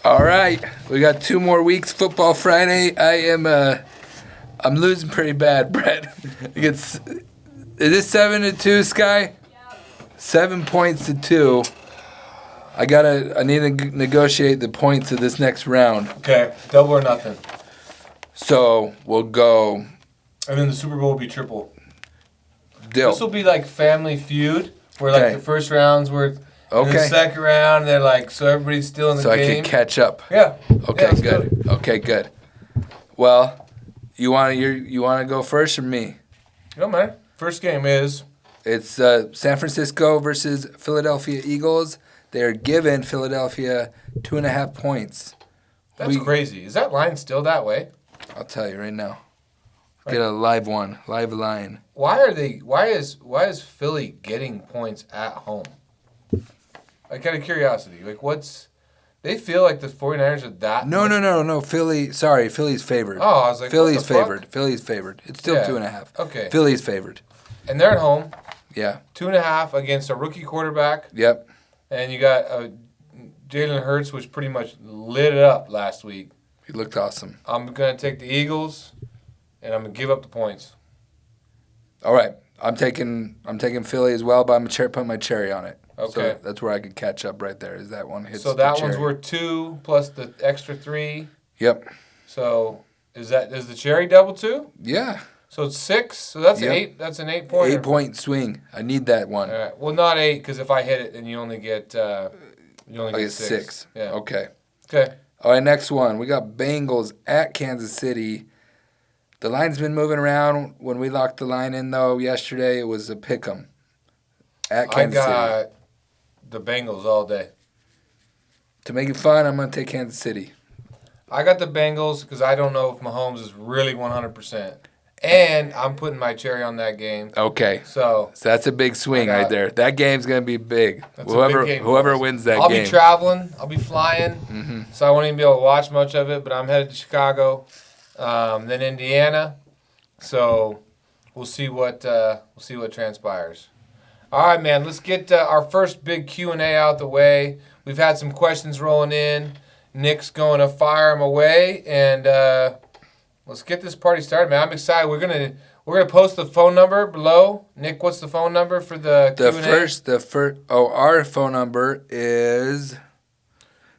All right, we got 2 more weeks. Football Friday. I'm losing pretty bad, Brett. Is this 7-2, Sky? 7 points to 2. I need to negotiate the points of this next round. Okay, double or nothing. So we'll go. And then the Super Bowl will be triple. Deal. This will be like Family Feud, where like the first rounds were. And the second round, they're like, so everybody's still in the game. So I can catch up. Yeah. Okay, yeah, good. Okay, good. Well, you want to go first or me? No, man. First game is. It's San Francisco versus Philadelphia Eagles. They're giving Philadelphia 2.5 points. That's crazy. Is that line still that way? I'll tell you right now. Get a live line. Why is Philly getting points at home? Like, out of curiosity, like they feel like the 49ers are that No. Philly's favored. Oh, I was like, Philly's what the fuck? favored. Philly's favored. It's still 2.5. Okay. Philly's favored. And they're at home. Yeah. 2.5 against a rookie quarterback. Yep. And you got Jalen Hurts, which pretty much lit it up last week. He looked awesome. I'm going to take the Eagles, and I'm going to give up the points. All right. I'm taking Philly as well, but I'm putting my cherry on it. Okay. So that's where I could catch up right there. Is that one hits So that one's worth 2 plus the extra 3. Yep. So is the cherry double 2? Yeah. So it's 6. So that's an 8. That's an 8 point. 8-point swing. I need that one. All right. Well, not 8, because if I hit it, then you only get 6. Yeah. Okay. Okay. All right. Next one. We got Bengals at Kansas City. The line's been moving around. When we locked the line in though yesterday, it was a pick'em at Kansas City. I got the Bengals all day. To make it fun, I'm gonna take Kansas City. I got the Bengals because I don't know if Mahomes is really 100%. And I'm putting my cherry on that game. Okay. So that's a big swing right there. That game's going to be big. Whoever wins that game. I'll be traveling. I'll be flying. Mm-hmm. So I won't even be able to watch much of it. But I'm headed to Chicago, then Indiana. So we'll see what transpires. All right, man. Let's get our first big Q&A out the way. We've had some questions rolling in. Nick's going to fire them away, and let's get this party started, man. I'm excited. We're gonna post the phone number below. Nick, what's the phone number for the Q&A? Our phone number is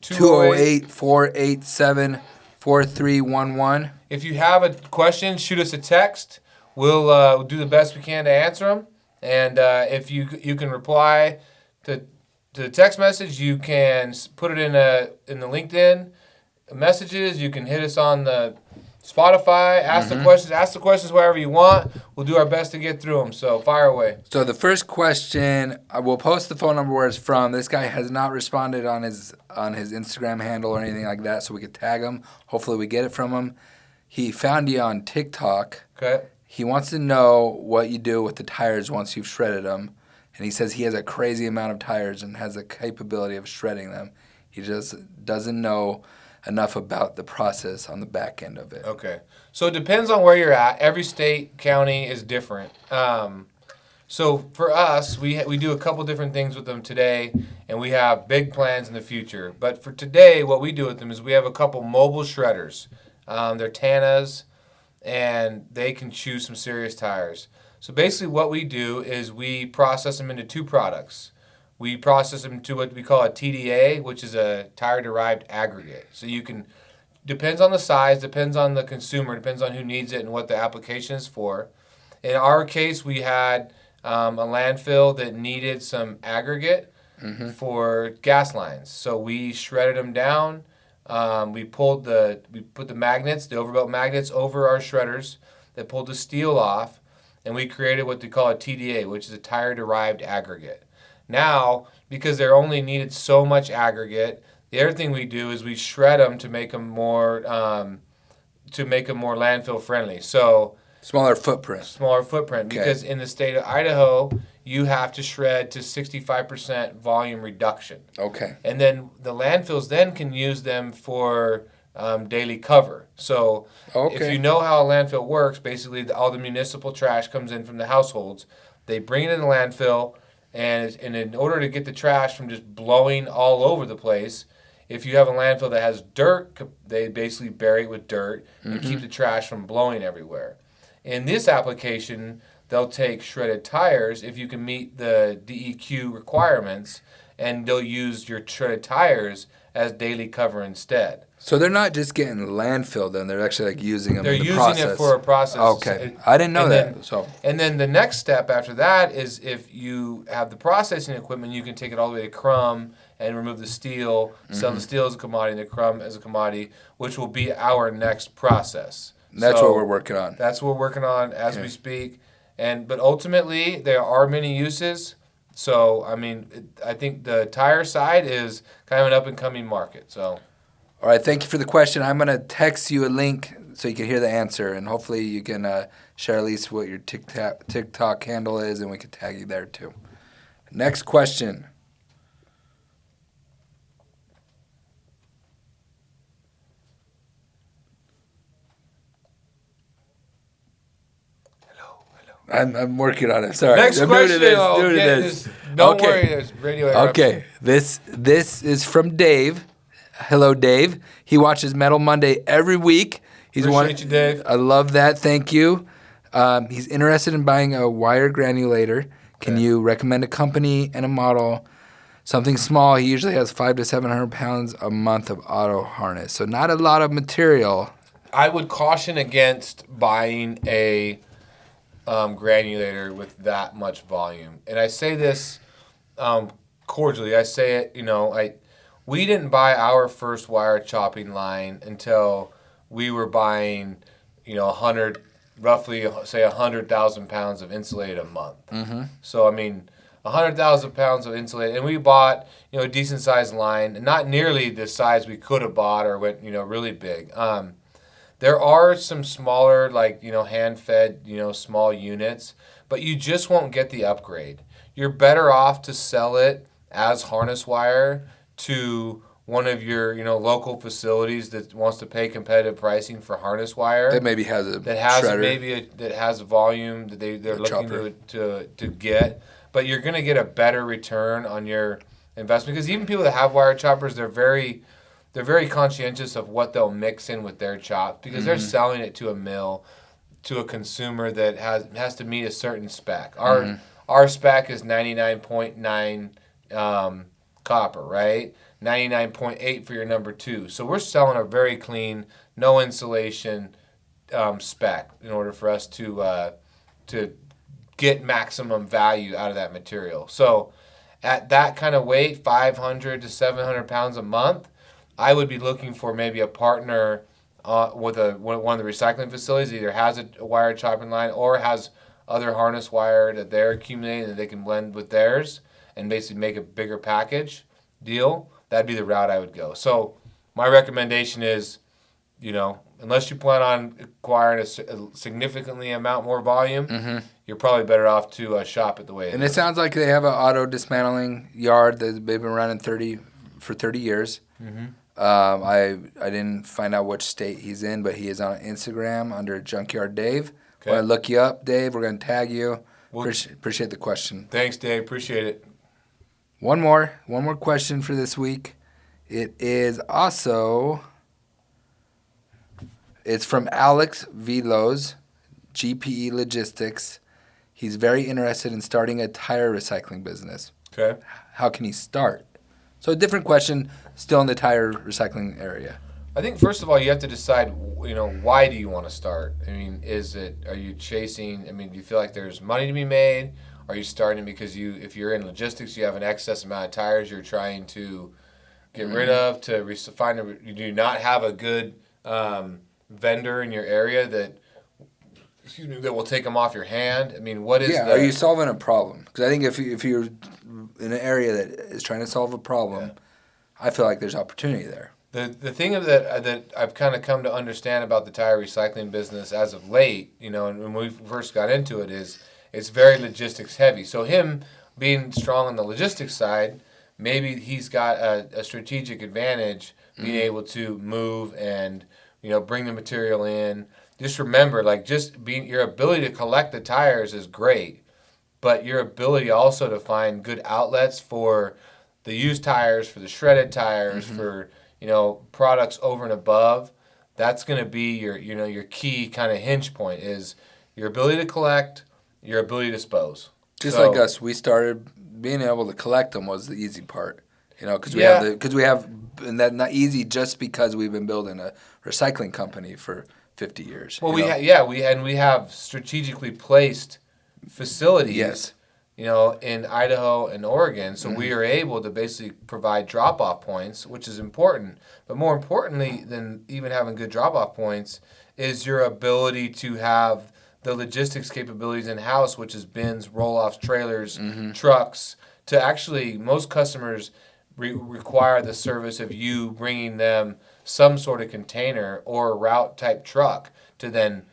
208-487-4311. If you have a question, shoot us a text. We'll do the best we can to answer them. And if you can reply to the text message, you can put it in the LinkedIn messages. You can hit us on the Spotify. Ask the questions wherever you want. We'll do our best to get through them. So fire away. So the first question, I will post the phone number where it's from. This guy has not responded on his Instagram handle or anything like that, so we could tag him. Hopefully we get it from him. He found you on TikTok. Okay. He wants to know what you do with the tires once you've shredded them. And he says he has a crazy amount of tires and has the capability of shredding them. He just doesn't know enough about the process on the back end of it. Okay. So it depends on where you're at. Every state, county is different. So for us, we do a couple different things with them today, and we have big plans in the future. But for today, what we do with them is we have a couple mobile shredders. They're Tanas, and they can chew some serious tires. So basically what we do is we process them into 2 products. We process them to what we call a TDA, which is a tire-derived aggregate. So you can, depends on the size, depends on the consumer, depends on who needs it and what the application is for. In our case, we had a landfill that needed some aggregate for gas lines. So we shredded them down. We put the magnets, the overbelt magnets, over our shredders that pulled the steel off, and we created what they call a TDA, which is a tire-derived aggregate. Now, because they're only needed so much aggregate, the other thing we do is we shred them to make them more landfill friendly. So smaller footprint. Okay. Because in the state of Idaho, you have to shred to 65% volume reduction. Okay. And then the landfills then can use them for daily cover. So if you know how a landfill works, basically all the municipal trash comes in from the households. They bring it in the landfill, and in order to get the trash from just blowing all over the place, If you have a landfill that has dirt, they basically bury it with dirt and keep the trash from blowing everywhere. In this application, they'll take shredded tires if you can meet the DEQ requirements, and they'll use your shredded tires as daily cover instead. So they're not just getting landfill then; they're actually like using them. They're in the using process. it for a process. Okay, I didn't know that. And then the next step after that is if you have the processing equipment, you can take it all the way to crumb and remove the steel, sell the steel as a commodity, and the crumb as a commodity, which will be our next process. That's what we're working on. That's what we're working on as we speak. But ultimately, there are many uses. So, I mean, I think the tire side is kind of an up-and-coming market. So, all right, thank you for the question. I'm going to text you a link so you can hear the answer, and hopefully you can share at least what your TikTok handle is, and we can tag you there too. Next question. I'm working on it. Sorry. Next I'm question. Doing this. Don't Okay. worry. There's radio interruption. Okay. This is from Dave. Hello, Dave. He watches Metal Monday every week. Appreciate you, Dave. I love that. Thank you. He's interested in buying a wire granulator. Can you recommend a company and a model? Something small. He usually has 500 to 700 pounds a month of auto harness. So not a lot of material. I would caution against buying a granulator with that much volume. And I say this cordially. I say it, we didn't buy our first wire chopping line until we were buying, roughly, say, 100,000 pounds of insulated a month. Mm-hmm. So, 100,000 pounds of insulated. And we bought, a decent-sized line, not nearly the size we could have bought or went, really big. There are some smaller, hand-fed, small units, but you just won't get the upgrade. You're better off to sell it as harness wire to one of your, local facilities that wants to pay competitive pricing for harness wire. That maybe has a shredder. That has a volume that they're looking to get. But you're going to get a better return on your investment, because even people that have wire choppers, they're very conscientious of what they'll mix in with their chop, because they're selling it to a mill, to a consumer that has to meet a certain spec. Our spec is 99.9 copper, right? 99.8 for your number 2. So we're selling a very clean, no insulation spec in order for us to get maximum value out of that material. So at that kind of weight, 500 to 700 pounds a month, I would be looking for maybe a partner with one of the recycling facilities that either has a wire chopping line or has other harness wire that they're accumulating that they can blend with theirs and basically make a bigger package deal. That'd be the route I would go. So my recommendation is, unless you plan on acquiring a significantly amount more volume, you're probably better off to shop it the way it is. And it sounds like they have an auto dismantling yard that they've been running for 30 years. Mm-hmm. I didn't find out which state he's in, but he is on Instagram under Junkyard Dave. Okay. When I look you up, Dave, we're going to tag you. Appreciate the question. Thanks, Dave. Appreciate it. One more question for this week. It's from Alex Velos, GPE Logistics. He's very interested in starting a tire recycling business. Okay. How can he start? So a different question, still in the tire recycling area. I think first of all you have to decide, why do you want to start? Are you chasing? Do you feel like there's money to be made? Are you starting because if you're in logistics, you have an excess amount of tires you're trying to get rid of you do not have a good vendor in your area that will take them off your hand? What is are you solving a problem? Because I think if you're in an area that is trying to solve a problem, I feel like there's opportunity there. The thing that I've kind of come to understand about the tire recycling business as of late, and when we first got into it, is it's very logistics heavy. So him being strong on the logistics side, maybe he's got a strategic advantage being able to move and bring the material in. Just remember, your ability to collect the tires is great, but your ability also to find good outlets for the used tires, for the shredded tires, for products over and above, that's going to be your key kind of hinge point is your ability to collect, your ability to dispose. Just like us, we started being able to collect them was the easy part, because we have and that not easy just because we've been building a recycling company for 50 years. Well, we have strategically placed facilities. Yes. In Idaho and Oregon, so we are able to basically provide drop-off points, which is important. But more importantly than even having good drop-off points is your ability to have the logistics capabilities in-house, which is bins, roll-offs, trailers, trucks. To actually, most customers require the service of you bringing them some sort of container or route-type truck to then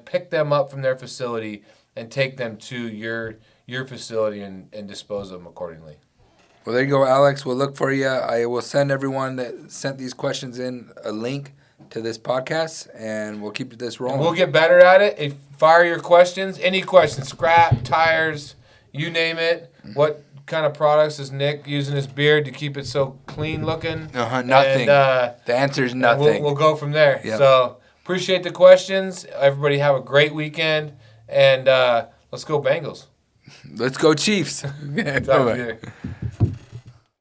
pick them up from their facility and take them to your facility and dispose of them accordingly. Well, there you go, Alex. We'll look for you. I will send everyone that sent these questions in a link to this podcast, and we'll keep this rolling. And we'll get better at it. Fire your questions. Any questions, scrap, tires, you name it. What kind of products is Nick using his beard to keep it so clean looking? Nothing. The answer is nothing. We'll go from there. Yep. So appreciate the questions. Everybody have a great weekend, and let's go Bengals. Let's go Chiefs. Talk to you later.